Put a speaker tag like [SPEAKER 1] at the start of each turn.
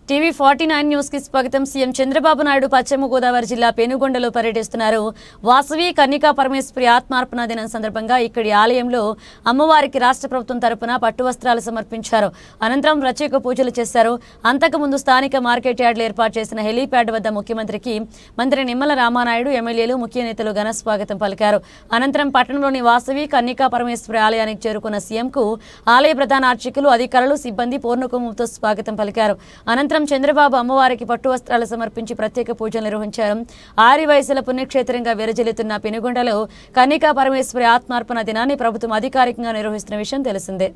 [SPEAKER 1] TV 49 news కి స్వాగతం। CM Chandrababu Naidu పశ్చిమ గోదావరి జిల్లా పెనుగొండలో పర్యటిస్తున్నారు। వాసవి కన్నికా పరమేశ్వరి ఆత్మార్పణ దినం సందర్భంగా ఇక్కడి ఆలయంలో అమ్మవారికి రాష్ట్ర ప్రభుత్వం తరపున పట్టు వస్త్రాలు సమర్పించారు। అనంతరం ప్రత్యేక పూజలు చేశారు। అంతకుముందు స్థానిక మార్కెట్ యార్డ్లో ఏర్పాటు చేసిన హెలీప్యాడ్ వద్ద ముఖ్యమంత్రికి మంత్రి నిమ్మల రామానాయుడు, ఎమ్మెల్యేలు, ముఖ్య నేతలు ఘన స్వాగతం పలికారు। అనంతరం పట్టణంలోని వాసవి కన్నికా పరమేశ్వరి ఆలయానికి చేరుకున్న సీఎంకు ఆలయ ప్రధాన అర్చకులు, అధికారులు, సిబ్బంది పూర్ణకుంభంతో స్వాగతం పలికారు। అనంతరం చంద్రబాబు అమ్మవారికి పట్టు వస్త్రాలు సమర్పించి ప్రత్యేక పూజలు నిర్వహించారు। ఆరివయసుల పుణ్యక్షేత్రంగా విరజిల్లుతున్న పెనుగొండలో కన్నికా పరమేశ్వరి ఆత్మార్పణ దినాన్ని ప్రభుత్వం అధికారికంగా నిర్వహిస్తున్న విషయం తెలిసిందే।